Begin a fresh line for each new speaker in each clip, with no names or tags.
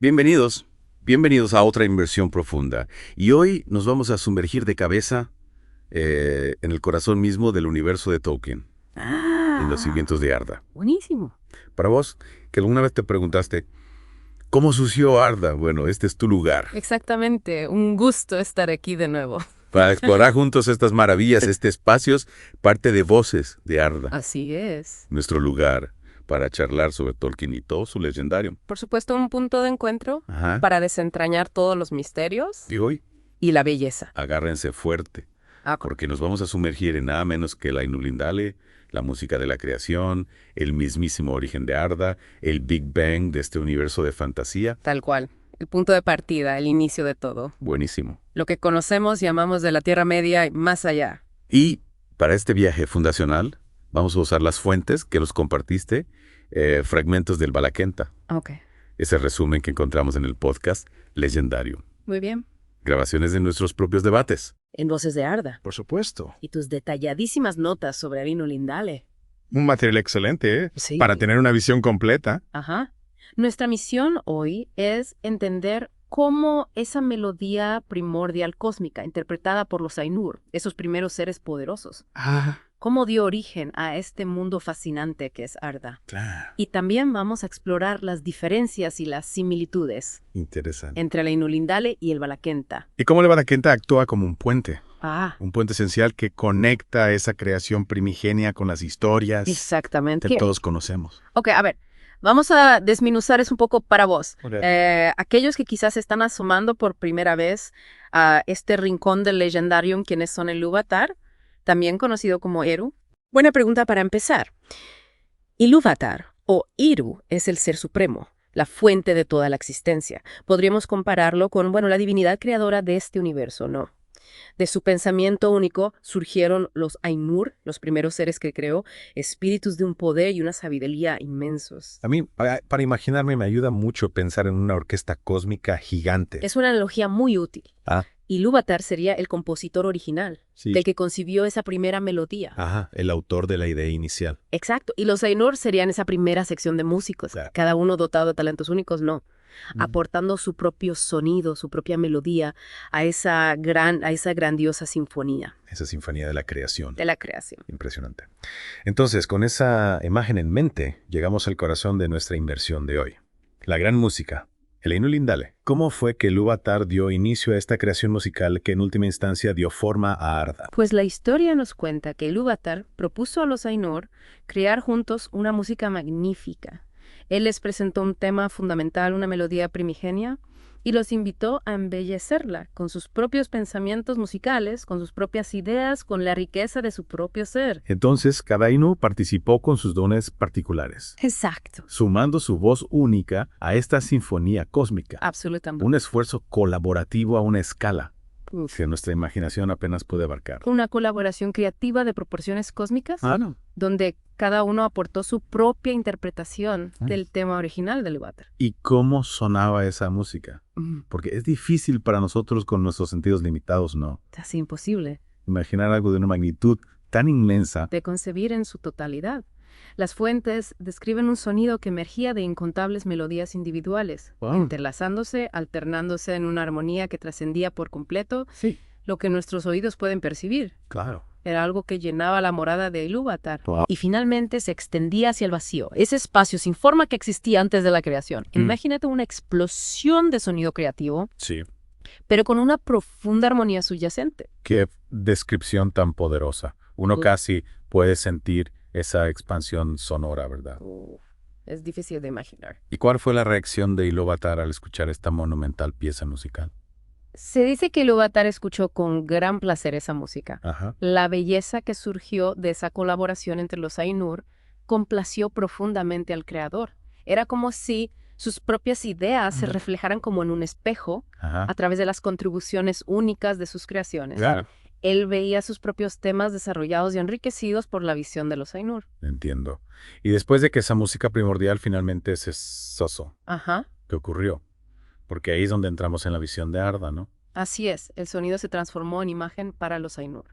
Bienvenidos, bienvenidos a otra inversión profunda. Y hoy nos vamos a sumergir de cabeza en el corazón mismo del universo de Tolkien, en los
Ah,
cimientos de Arda.
buenísimo.
Para vos, que alguna vez te preguntaste, ¿cómo surgió Arda? Bueno, este es tu lugar.
Exactamente, un gusto estar aquí de nuevo.
Para explorar juntos estas maravillas, este espacio es parte de Voces de Arda,
Así es.
nuestro lugar para charlar sobre Tolkien y todo su legendario.
Por supuesto, un punto de encuentro
Ajá.
para desentrañar todos los misterios
Y hoy,
y la belleza.
agárrense fuerte,
Ah,
porque nos vamos a sumergir en nada menos que la Ainulindale, la música de la creación, el mismísimo origen de Arda, el Big Bang de este universo de fantasía.
tal cual. El punto de partida, el inicio de todo.
Buenísimo.
Lo que conocemos y llamamos de la Tierra Media y más allá.
Y para este viaje fundacional, vamos a usar las fuentes que nos compartiste, fragmentos del Valakenta,
Ok.
ese resumen que encontramos en el podcast legendario,
Muy bien.
grabaciones de nuestros propios debates.
En Voces de Arda.
Por supuesto.
Y tus detalladísimas notas sobre Avino Lindale.
Un material excelente, ¿eh?
Sí.
Para tener una visión completa.
Ajá. Nuestra misión hoy es entender cómo esa melodía primordial cósmica, interpretada por los Ainur, esos primeros seres poderosos, cómo dio origen a este mundo fascinante que es Arda.
Claro.
Y también vamos a explorar las diferencias y las similitudes
Interesante.
entre la Ainulindale y el Valakenta.
¿Y cómo el Valakenta actúa como un puente?
Ah,
Un puente esencial que conecta esa creación primigenia con las historias
exactamente.
que todos conocemos.
Ok, a ver, vamos a desmenuzar eso un poco para vos. Aquellos que quizás están asomando por primera vez a este rincón del Legendarium, quienes son el Ilúvatar, también conocido como Eru. Buena pregunta para empezar. Ilúvatar, o Iru, es el ser supremo, la fuente de toda la existencia. Podríamos compararlo con, la divinidad creadora de este universo, ¿no? De su pensamiento único surgieron los Ainur, los primeros seres que creó, espíritus de un poder y una sabiduría inmensos.
A mí, para imaginarme, me ayuda mucho pensar en una orquesta cósmica gigante.
Es una analogía muy útil.
Ah.
Ilúvatar sería el compositor original,
Sí.
del que concibió esa primera melodía.
Ajá, el autor de la idea inicial.
Exacto. Y los Ainur serían esa primera sección de músicos,
Claro.
cada uno dotado de talentos únicos, no. Aportando su propio sonido, su propia melodía a esa grandiosa sinfonía
Esa sinfonía de la creación.
de la creación.
Impresionante. Entonces, con esa imagen en mente, llegamos al corazón de nuestra inversión de hoy. La gran música. El Ainulindale. ¿Cómo fue que Ilúvatar dio inicio a esta creación musical que en última instancia dio forma a Arda?
Pues la historia nos cuenta que Ilúvatar propuso a los Ainur crear juntos una música magnífica. Él les presentó un tema fundamental, una melodía primigenia, y los invitó a embellecerla con sus propios pensamientos musicales, con sus propias ideas, con la riqueza de su propio ser.
Entonces, cada Ainu participó con sus dones particulares,
Exacto.
sumando su voz única a esta sinfonía cósmica.
Absolutamente.
Un esfuerzo colaborativo a una escala
Uf.
que nuestra imaginación apenas puede abarcar.
Una colaboración creativa de proporciones cósmicas,
No.
donde cada uno aportó su propia interpretación del tema original del Ilúvatar.
¿Y cómo sonaba esa música? Porque es difícil para nosotros con nuestros sentidos limitados, ¿no?
Casi imposible
Imaginar algo de una magnitud tan inmensa.
de concebir en su totalidad. Las fuentes describen un sonido que emergía de incontables melodías individuales,
Wow.
entrelazándose, alternándose en una armonía que trascendía por completo
Sí,
lo que nuestros oídos pueden percibir.
claro.
Era algo que llenaba la morada de Ilúvatar.
Wow.
Y finalmente se extendía hacia el vacío, ese espacio sin forma que existía antes de la creación. Imagínate una explosión de sonido creativo,
Sí.
pero con una profunda armonía subyacente.
Qué descripción tan poderosa. Uno
Uf.
casi puede sentir esa expansión sonora, ¿verdad?
Es difícil de imaginar.
¿Y cuál fue la reacción de Ilúvatar al escuchar esta monumental pieza musical?
Se dice que Ilúvatar escuchó con gran placer esa música.
Ajá.
La belleza que surgió de esa colaboración entre los Ainur complació profundamente al creador. Era como si sus propias ideas se reflejaran como en un espejo
Ajá.
a través de las contribuciones únicas de sus creaciones.
Claro.
Él veía sus propios temas desarrollados y enriquecidos por la visión de los Ainur.
Entiendo. Y después de que esa música primordial finalmente cesó,
Ajá.
¿qué ocurrió? Porque ahí es donde entramos en la visión de Arda, ¿no?
Así es, el sonido se transformó en imagen para los Ainur.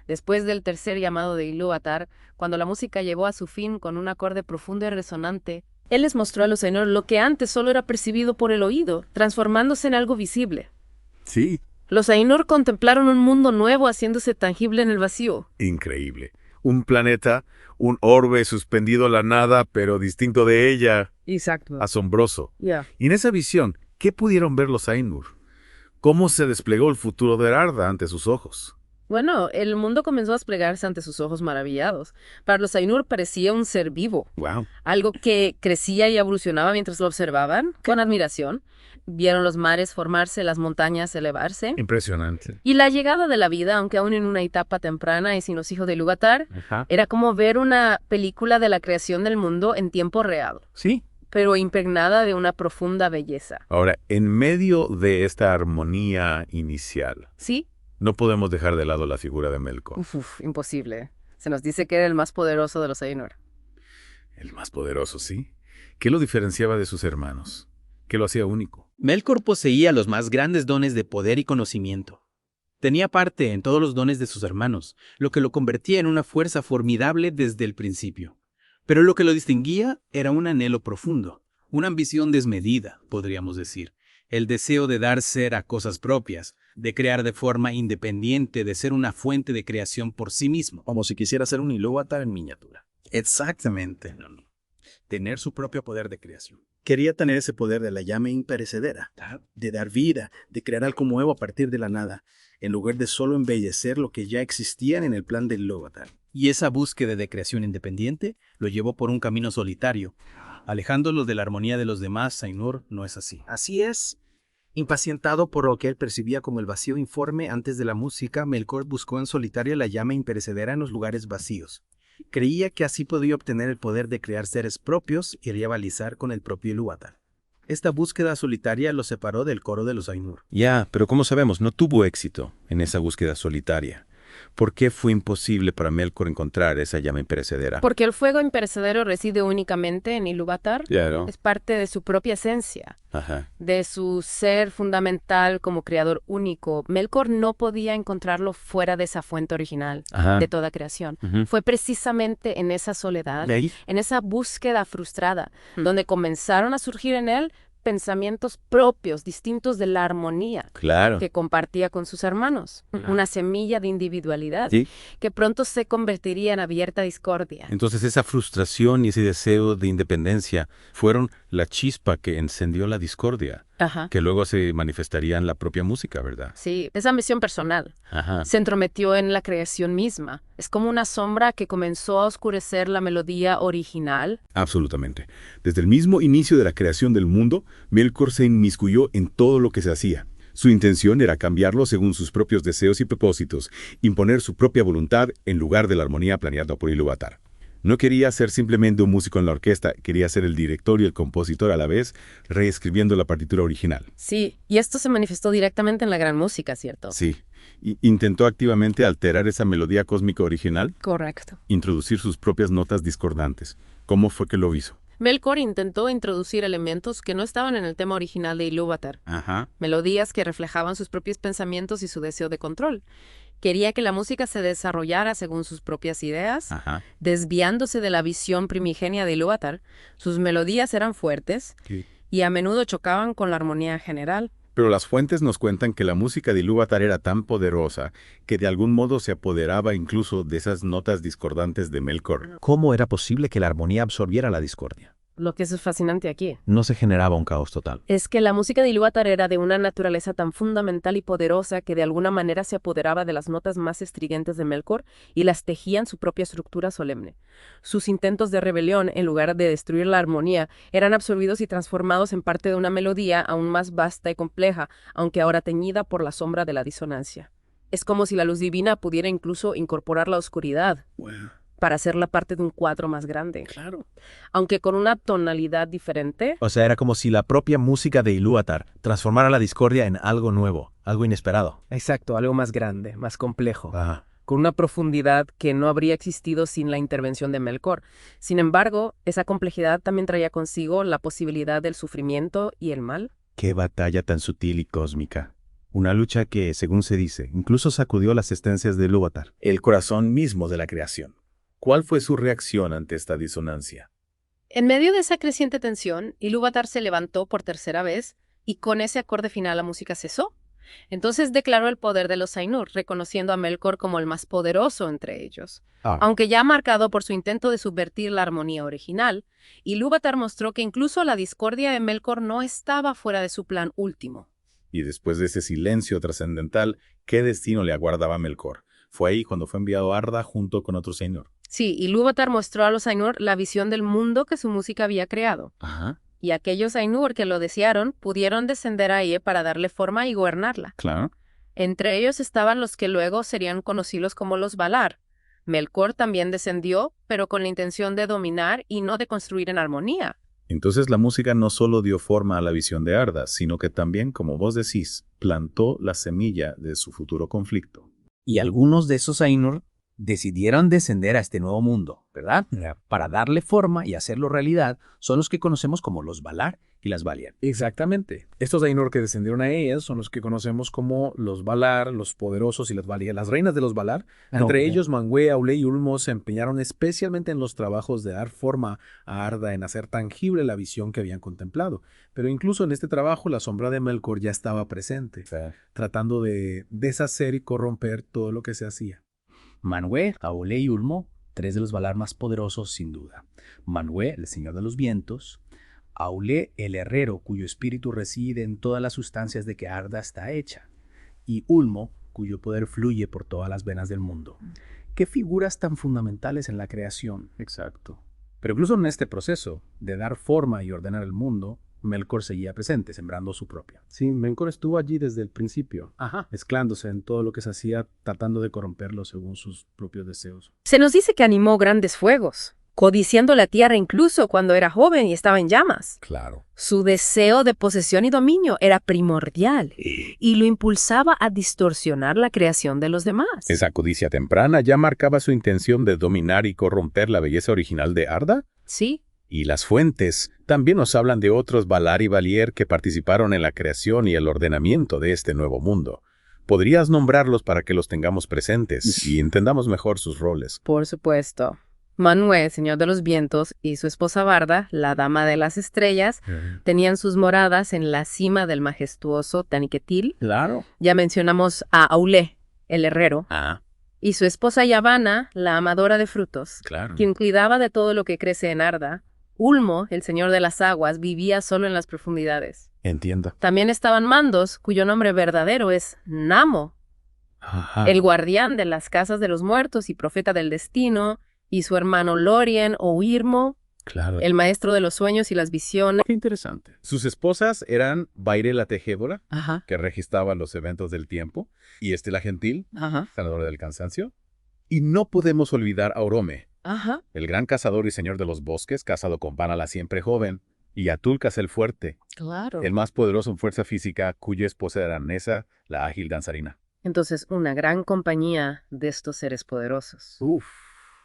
Después del tercer llamado de Ilúvatar, cuando la música llegó a su fin con un acorde profundo y resonante, Él les mostró a los Ainur lo que antes solo era percibido por el oído, transformándose en algo visible.
Sí.
Los Ainur contemplaron un mundo nuevo haciéndose tangible en el vacío.
Increíble. Un planeta, un orbe suspendido a la nada, pero distinto de ella.
Exacto.
Asombroso.
Ya.
Y en esa visión, ¿qué pudieron ver los Ainur? ¿Cómo se desplegó el futuro de Erarda ante sus ojos?
Bueno, el mundo comenzó a desplegarse ante sus ojos maravillados. Para los Ainur parecía un ser vivo,
Wow.
algo que crecía y evolucionaba mientras lo observaban con admiración. Vieron los mares formarse, las montañas elevarse.
Impresionante.
Y la llegada de la vida, aunque aún en una etapa temprana y sin los hijos de Ilúvatar, era como ver una película de la creación del mundo en tiempo real,
Sí.
pero impregnada de una profunda belleza.
Ahora, en medio de esta armonía inicial,
¿Sí?
no podemos dejar de lado la figura de Melkor.
Imposible. Se nos dice que era el más poderoso de los Ainur.
El más poderoso, ¿sí? ¿Qué lo diferenciaba de sus hermanos? ¿Qué lo hacía único?
Melkor poseía los más grandes dones de poder y conocimiento. Tenía parte en todos los dones de sus hermanos, lo que lo convertía en una fuerza formidable desde el principio. Pero lo que lo distinguía era un anhelo profundo, una ambición desmedida, podríamos decir. El deseo de dar ser a cosas propias, de crear de forma independiente, de ser una fuente de creación por sí mismo.
Como si quisiera ser un Ilúvatar en miniatura.
Exactamente. Tener su propio poder de creación.
Quería tener ese poder de la llama imperecedera, de dar vida, de crear algo nuevo a partir de la nada, en lugar de solo embellecer lo que ya existía en el plan del Ilúvatar.
Y esa búsqueda de creación independiente lo llevó por un camino solitario. Alejándolo de la armonía de los demás, Ainur no es así.
Así es. Impacientado por lo que él percibía como el vacío informe antes de la música, Melkor buscó en solitario la llama imperecedera en los lugares vacíos. Creía que así podía obtener el poder de crear seres propios y rivalizar con el propio Ilúvatar. Esta búsqueda solitaria lo separó del coro de los Ainur.
Ya, pero como sabemos, no tuvo éxito en esa búsqueda solitaria. ¿Por qué fue imposible para Melkor encontrar esa llama imperecedera?
Porque el fuego imperecedero reside únicamente en Ilúvatar.
Claro.
Es parte de su propia esencia,
Ajá.
de su ser fundamental como creador único. Melkor no podía encontrarlo fuera de esa fuente original
Ajá.
de toda creación.
Ujú.
Fue precisamente en esa soledad,
¿De ahí?
en esa búsqueda frustrada, donde comenzaron a surgir en él pensamientos propios, distintos de la armonía
Claro.
que compartía con sus hermanos. Una semilla de individualidad
Sí.
que pronto se convertiría en abierta discordia.
Entonces esa frustración y ese deseo de independencia fueron la chispa que encendió la discordia,
Ajá.
que luego se manifestaría en la propia música, ¿verdad?
Sí, esa ambición personal
Ajá.
se entrometió en la creación misma. Es como una sombra que comenzó a oscurecer la melodía original.
Absolutamente. Desde el mismo inicio de la creación del mundo, Melkor se inmiscuyó en todo lo que se hacía. Su intención era cambiarlo según sus propios deseos y propósitos, imponer su propia voluntad en lugar de la armonía planeada por Ilúvatar. No quería ser simplemente un músico en la orquesta, quería ser el director y el compositor a la vez, reescribiendo la partitura original.
Sí, y esto se manifestó directamente en la gran música, ¿cierto?
Sí. Intentó activamente alterar esa melodía cósmica original,
Correcto.
introducir sus propias notas discordantes. ¿Cómo fue que lo hizo?
Melkor intentó introducir elementos que no estaban en el tema original de Ilúvatar,
Ajá.
melodías que reflejaban sus propios pensamientos y su deseo de control. Quería que la música se desarrollara según sus propias ideas,
Ajá.
desviándose de la visión primigenia de Ilúvatar. Sus melodías eran fuertes
Sí.
y a menudo chocaban con la armonía general.
Pero las fuentes nos cuentan que la música de Ilúvatar era tan poderosa que de algún modo se apoderaba incluso de esas notas discordantes de Melkor.
¿Cómo era posible que la armonía absorbiera la discordia?
Lo que es fascinante aquí
No se generaba un caos total.
es que la música de Ilúvatar era de una naturaleza tan fundamental y poderosa que de alguna manera se apoderaba de las notas más estridentes de Melkor y las tejía en su propia estructura solemne. Sus intentos de rebelión, en lugar de destruir la armonía, eran absorbidos y transformados en parte de una melodía aún más vasta y compleja, aunque ahora teñida por la sombra de la disonancia. Es como si la luz divina pudiera incluso incorporar la oscuridad para hacerla parte de un cuadro más grande.
Claro.
Aunque con una tonalidad diferente.
O sea, era como si la propia música de Ilúvatar transformara la discordia en algo nuevo, algo inesperado.
Exacto, algo más grande, más complejo.
Ajá.
Con una profundidad que no habría existido sin la intervención de Melkor. Sin embargo, esa complejidad también traía consigo la posibilidad del sufrimiento y el mal.
Qué batalla tan sutil y cósmica. Una lucha que, según se dice, incluso sacudió las estancias de Ilúvatar.
El corazón mismo de la creación. ¿Cuál fue su reacción ante esta disonancia?
En medio de esa creciente tensión, Ilúvatar se levantó por tercera vez y con ese acorde final la música cesó. Entonces declaró el poder de los Ainur, reconociendo a Melkor como el más poderoso entre ellos. Aunque ya marcado por su intento de subvertir la armonía original, Ilúvatar mostró que incluso la discordia de Melkor no estaba fuera de su plan último.
Y después de ese silencio trascendental, ¿qué destino le aguardaba a Melkor? Fue ahí cuando fue enviado a Arda junto con otros Ainur.
Sí, Ilúvatar mostró a los Ainur la visión del mundo que su música había creado.
Ajá,
Y aquellos Ainur que lo desearon pudieron descender ahí para darle forma y gobernarla.
claro.
Entre ellos estaban los que luego serían conocidos como los Valar. Melkor también descendió, pero con la intención de dominar y no de construir en armonía.
Entonces la música no solo dio forma a la visión de Arda, sino que también, como vos decís, plantó la semilla de su futuro conflicto.
Y algunos de esos Ainur decidieron descender a este nuevo mundo, ¿verdad? Para darle forma y hacerlo realidad, son los que conocemos como los Valar y las Valier.
Exactamente. Estos Ainur que descendieron a ellas son los que conocemos como los Valar, los poderosos y las Valier, las reinas de los Valar. Entre ellos, Manwë, Aulë y Ulmo se empeñaron especialmente en los trabajos de dar forma a Arda, en hacer tangible la visión que habían contemplado. Pero incluso en este trabajo, la sombra de Melkor ya estaba presente, tratando de deshacer y corromper todo lo que se hacía.
Manwë, Aulë y Ulmo, tres de los Valar más poderosos sin duda. Manwë, el señor de los vientos. Aulë, el herrero, cuyo espíritu reside en todas las sustancias de que Arda está hecha. Y Ulmo, cuyo poder fluye por todas las venas del mundo. Qué figuras tan fundamentales en la creación.
Exacto. Pero incluso en este proceso de dar forma y ordenar el mundo, Melkor seguía presente, sembrando su propia.
Sí, Melkor estuvo allí desde el principio,
Ajá.
mezclándose en todo lo que se hacía, tratando de corromperlo según sus propios deseos.
Se nos dice que animó grandes fuegos, codiciando la tierra incluso cuando era joven y estaba en llamas.
Claro.
Su deseo de posesión y dominio era primordial y lo impulsaba a distorsionar la creación de los demás.
¿Esa codicia temprana ya marcaba su intención de dominar y corromper la belleza original de Arda?
Sí.
Y las fuentes también nos hablan de otros Valar y Valier que participaron en la creación y el ordenamiento de este nuevo mundo. ¿Podrías nombrarlos para que los tengamos presentes y entendamos mejor sus roles?
Por supuesto. Manwë, señor de los vientos, y su esposa Varda, la dama de las estrellas, tenían sus moradas en la cima del majestuoso Taniquetil.
Claro.
Ya mencionamos a Aulë, el herrero, y su esposa Yavanna, la amadora de frutos,
Claro.
quien cuidaba de todo lo que crece en Arda. Ulmo, el señor de las aguas, vivía solo en las profundidades.
Entiendo.
También estaban Mandos, cuyo nombre verdadero es Namo, el guardián de las casas de los muertos y profeta del destino, y su hermano Lórien o Irmo,
Claro.
el maestro de los sueños y las visiones.
Qué interesante. Sus esposas eran Baire la Tejébora,
Ajá,
que registraba los eventos del tiempo, y Estela Gentil,
ajá,
sanadora del cansancio. Y no podemos olvidar a Orome,
ajá.
el gran cazador y señor de los bosques, casado con Vana la siempre joven, y a Tulkas el fuerte,
Claro.
el más poderoso en fuerza física, cuya esposa era Nessa, la ágil danzarina.
Entonces, una gran compañía de estos seres poderosos.
Uf,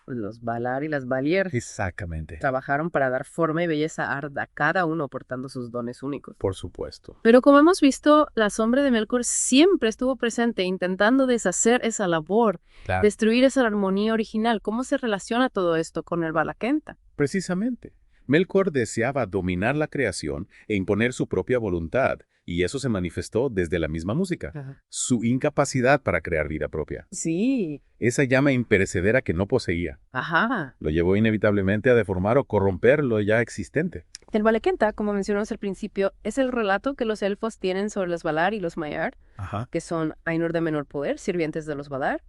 Los Valar y las Valier
exactamente.
trabajaron para dar forma y belleza a Arda, cada uno portando sus dones únicos.
Por supuesto.
Pero como hemos visto, la sombra de Melkor siempre estuvo presente, intentando deshacer esa labor,
Claro.
destruir esa armonía original. ¿Cómo se relaciona todo esto con el Valakenta?
Precisamente. Melkor deseaba dominar la creación e imponer su propia voluntad, y eso se manifestó desde la misma música. Su incapacidad para crear vida propia.
Sí.
Esa llama imperecedera que no poseía.
Ajá.
Lo llevó inevitablemente a deformar o corromper lo ya existente.
El Valakenta, como mencionamos al principio, es el relato que los elfos tienen sobre los Valar y los Maiar,
Ajá.
que son Ainur de menor poder, sirvientes de los Valar.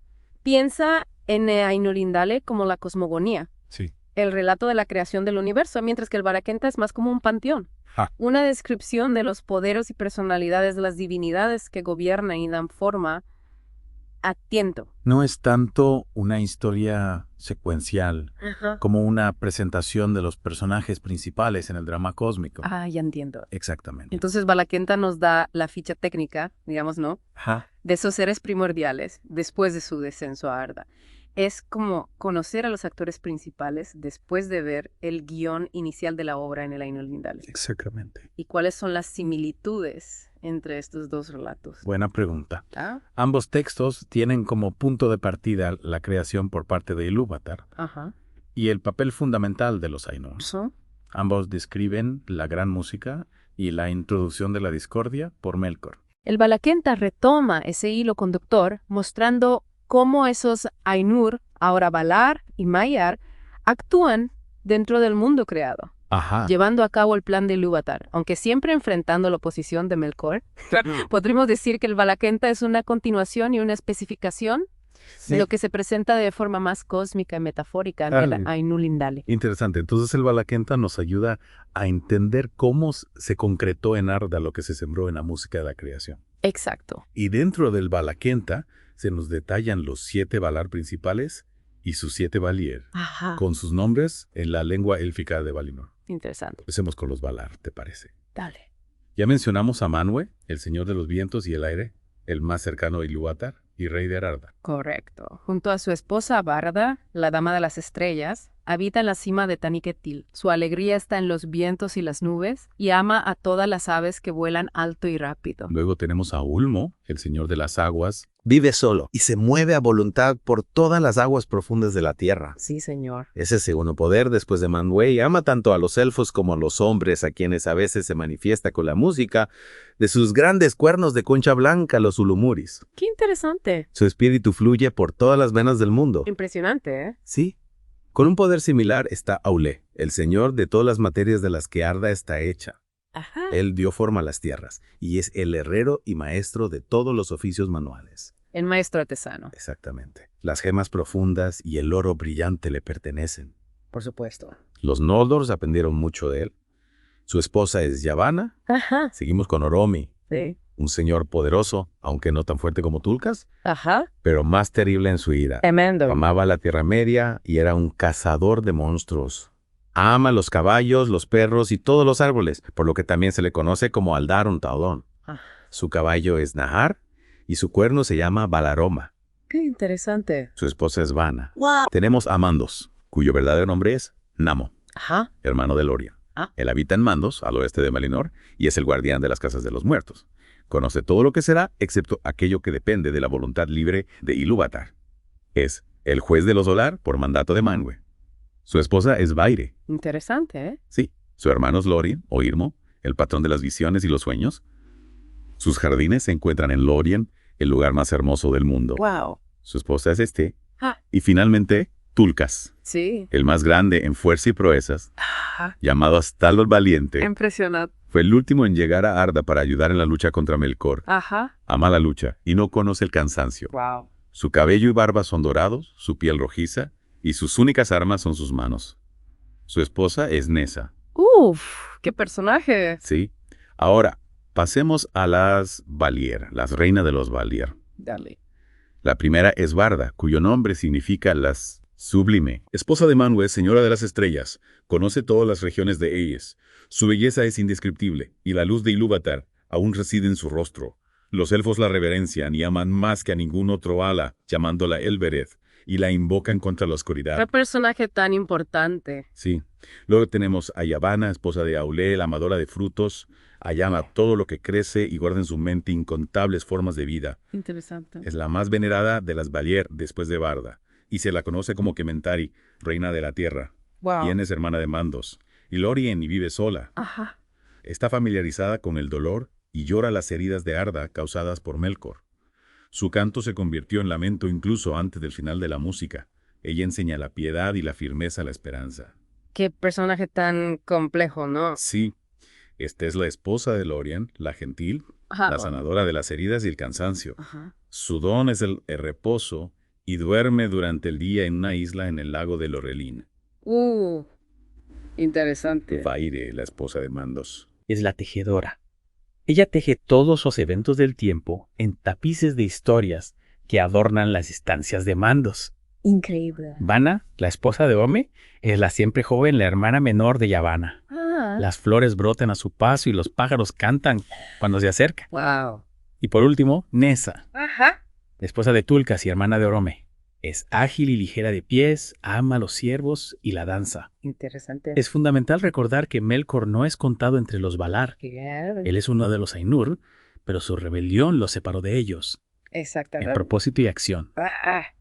Piensa en Ainur Indale como la cosmogonía,
Sí.
el relato de la creación del universo, mientras que el Valakenta es más como un panteón. Una descripción de los poderes y personalidades de las divinidades que gobiernan y dan forma a tiento.
No es tanto una historia secuencial como una presentación de los personajes principales en el drama cósmico.
Ah, ya entiendo.
Exactamente.
Entonces Valakenta nos da la ficha técnica, digamos, ¿no?
Ajá.
De esos seres primordiales después de su descenso a Arda. Es como conocer a los actores principales después de ver el guión inicial de la obra en el Ainur Indale.
Exactamente.
¿Y cuáles son las similitudes entre estos dos relatos?
Buena pregunta.
¿Ah?
Ambos textos tienen como punto de partida la creación por parte de Ilúvatar
Ajá.
y el papel fundamental de los Ainur.
¿So?
Ambos describen la gran música y la introducción de la discordia por Melkor.
El Valakenta retoma ese hilo conductor mostrando cómo esos Ainur, ahora Valar y Maiar, actúan dentro del mundo creado, llevando a cabo el plan de Ilúvatar. Aunque siempre enfrentando la oposición de Melkor, podríamos decir que el Valakenta es una continuación y una especificación de lo que se presenta de forma más cósmica y metafórica en el Ainur Lindale.
Interesante. Entonces el Valakenta nos ayuda a entender cómo se concretó en Arda lo que se sembró en la música de la creación.
Exacto.
Y dentro del Valakenta se nos detallan los 7 Valar principales y sus 7 Valier, con sus nombres en la lengua élfica de Valinor.
Interesante.
Empecemos con los Valar, ¿te parece?
Dale.
Ya mencionamos a Manwë, el señor de los vientos y el aire, el más cercano a Ilúvatar y rey de Arda.
Correcto. Junto a su esposa Barda, la dama de las estrellas, habita en la cima de Taniquetil. Su alegría está en los vientos y las nubes, y ama a todas las aves que vuelan alto y rápido.
Luego tenemos a Ulmo, el señor de las aguas.
Vive solo y se mueve a voluntad por todas las aguas profundas de la tierra.
Sí, señor.
Es el segundo poder después de Manwë y ama tanto a los elfos como a los hombres, a quienes a veces se manifiesta con la música de sus grandes cuernos de concha blanca, los Ulumuris.
Qué interesante.
Su espíritu fluye por todas las venas del mundo.
Impresionante, ¿eh?
Sí. Con un poder similar está Aulë, el señor de todas las materias de las que Arda está hecha. Él dio forma a las tierras y es el herrero y maestro de todos los oficios manuales.
El maestro artesano.
Exactamente. Las gemas profundas y el oro brillante le pertenecen.
Por supuesto.
Los Noldors aprendieron mucho de él. Su esposa es Yavanna. Seguimos con Oromi.
Sí.
Un señor poderoso, aunque no tan fuerte como Tulkas,
Ajá.
pero más terrible en su ira.
Tremendo.
Amaba la Tierra Media y era un cazador de monstruos. Ama los caballos, los perros y todos los árboles, por lo que también se le conoce como Aldarun Taodon. Su caballo es Nahar y su cuerno se llama Valaroma.
Qué interesante.
Su esposa es Vana.
Wow.
Tenemos a Mandos, cuyo verdadero nombre es Namo, hermano de Lórien. Él habita en Mandos, al oeste de Valinor, y es el guardián de las casas de los muertos. Conoce todo lo que será, excepto aquello que depende de la voluntad libre de Ilúvatar. Es el juez de los Olar por mandato de Manwë. Su esposa es Vaire.
Interesante, ¿eh?
Sí. Su hermano es Lórien, o Irmo, el patrón de las visiones y los sueños. Sus jardines se encuentran en Lórien, el lugar más hermoso del mundo.
Wow.
Su esposa es Y finalmente, Tulkas.
Sí.
El más grande en fuerza y proezas, llamado Astal el Valiente.
Impresionante.
Fue el último en llegar a Arda para ayudar en la lucha contra Melkor. Ama la lucha y no conoce el cansancio.
Wow.
Su cabello y barba son dorados, su piel rojiza, y sus únicas armas son sus manos. Su esposa es Nessa.
Uf, qué personaje.
Sí. Ahora, pasemos a las Valier, las reinas de los Valier.
Dale.
La primera es Barda, cuyo nombre significa las sublime. Esposa de Manwë, señora de las estrellas, conoce todas las regiones de Eyes. Su belleza es indescriptible, y la luz de Ilúvatar aún reside en su rostro. Los elfos la reverencian y aman más que a ningún otro ala, llamándola Elbereth, y la invocan contra la oscuridad.
Qué personaje tan importante.
Sí. Luego tenemos a Yavanna, esposa de Aulë, la amadora de frutos. Ama todo lo que crece y guarda en su mente incontables formas de vida.
Interesante.
Es la más venerada de las Valier después de Barda, y se la conoce como Kementari, reina de la tierra.
Wow.
Quien es hermana de Mandos. Y Lórien y vive sola. Está familiarizada con el dolor y llora las heridas de Arda causadas por Melkor. Su canto se convirtió en lamento incluso antes del final de la música. Ella enseña la piedad y la firmeza a la esperanza.
Qué personaje tan complejo, ¿no?
Sí. Esta es la esposa de Lórien, la gentil, la sanadora de las heridas y el cansancio. Su don es el reposo y duerme durante el día en una isla en el lago de Lorelin.
Interesante.
Vaire, la esposa de Mandos.
Es la tejedora. Ella teje todos los eventos del tiempo en tapices de historias que adornan las estancias de Mandos.
Increíble.
Vana, la esposa de Ome, es la siempre joven, la hermana menor de Yavanna. Las flores brotan a su paso y los pájaros cantan cuando se acercan.
Wow.
Y por último, Nessa, la esposa de Tulkas y hermana de Orome. Es ágil y ligera de pies, ama a los ciervos y la danza.
Interesante.
Es fundamental recordar que Melkor no es contado entre los Valar. Él es uno de los Ainur, pero su rebelión lo separó de ellos.
Exactamente.
En propósito y acción.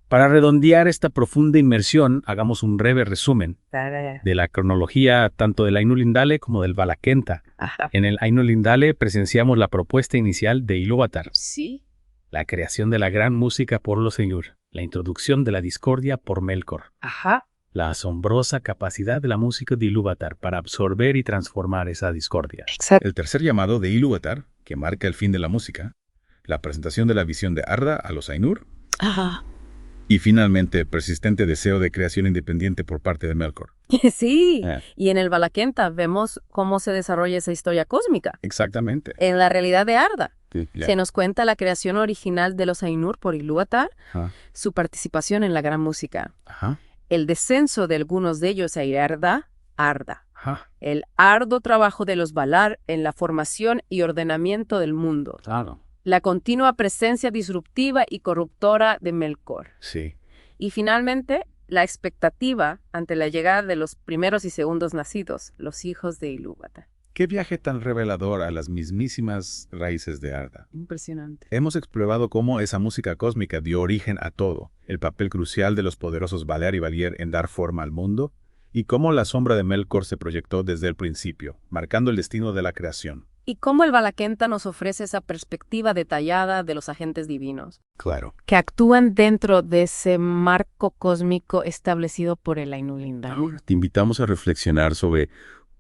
Para redondear esta profunda inmersión, hagamos un breve resumen de la cronología tanto del Ainul Indale como del Valakenta.
Ajá.
En el Ainul Indale presenciamos la propuesta inicial de Ilúvatar,
Sí.
la creación de la gran música por los Ainur, la introducción de la discordia por Melkor,
Ajá.
la asombrosa capacidad de la música de Ilúvatar para absorber y transformar esa discordia.
Exacto.
El tercer llamado de Ilúvatar, que marca el fin de la música, la presentación de la visión de Arda a los Ainur,
Ajá.
y finalmente el persistente deseo de creación independiente por parte de Melkor.
Sí.
Ah.
Y en el Valakenta vemos cómo se desarrolla esa historia cósmica.
Exactamente.
En la realidad de Arda,
Sí, ya.
se nos cuenta la creación original de los Ainur por Ilúvatar,
Ajá.
su participación en la gran música,
Ajá.
el descenso de algunos de ellos a Arda,
Ajá.
el arduo trabajo de los Valar en la formación y ordenamiento del mundo,
Claro.
la continua presencia disruptiva y corruptora de Melkor,
Sí.
y finalmente la expectativa ante la llegada de los primeros y segundos nacidos, los hijos de Ilúvatar.
Qué viaje tan revelador a las mismísimas raíces de Arda.
Impresionante.
Hemos explorado cómo esa música cósmica dio origen a todo, el papel crucial de los poderosos Valar y Valier en dar forma al mundo, y cómo la sombra de Melkor se proyectó desde el principio, marcando el destino de la creación.
Y cómo el Valakenta nos ofrece esa perspectiva detallada de los agentes divinos,
Claro.
que actúan dentro de ese marco cósmico establecido por el Ainul Indale.
Ahora te invitamos a reflexionar sobre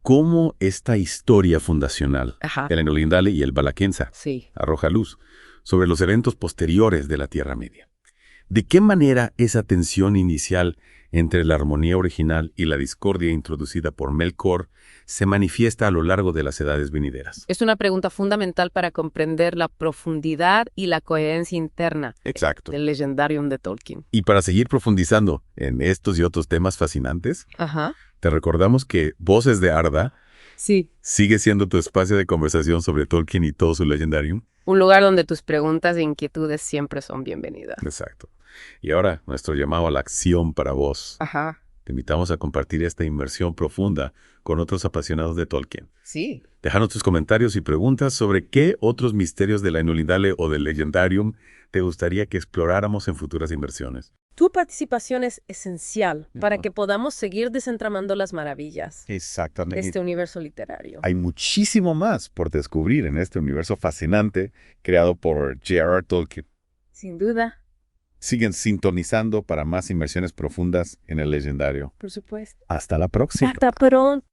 cómo esta historia fundacional,
Ajá.
el Ainul Indale y el Valaquensa,
Sí.
arroja luz sobre los eventos posteriores de la Tierra Media. ¿De qué manera esa tensión inicial entre la armonía original y la discordia introducida por Melkor se manifiesta a lo largo de las edades venideras?
Es una pregunta fundamental para comprender la profundidad y la coherencia interna
Exacto.
del Legendarium de Tolkien.
Y para seguir profundizando en estos y otros temas fascinantes,
Ajá.
te recordamos que Voces de Arda
Sí.
sigue siendo tu espacio de conversación sobre Tolkien y todo su Legendarium.
Un lugar donde tus preguntas e inquietudes siempre son bienvenidas.
Exacto. Y ahora, nuestro llamado a la acción para vos.
Ajá.
Te invitamos a compartir esta inmersión profunda con otros apasionados de Tolkien.
Sí.
Déjanos tus comentarios y preguntas sobre qué otros misterios del Ainul Indale o del Legendarium te gustaría que exploráramos en futuras inversiones.
Tu participación es esencial para que podamos seguir desentramando las maravillas de
Exactamente.
este universo literario.
Hay muchísimo más por descubrir en este universo fascinante creado por J.R.R. Tolkien.
Sin duda,
Siguen sintonizando para más inmersiones profundas en el Legendario.
por supuesto.
Hasta la próxima.
Hasta pronto.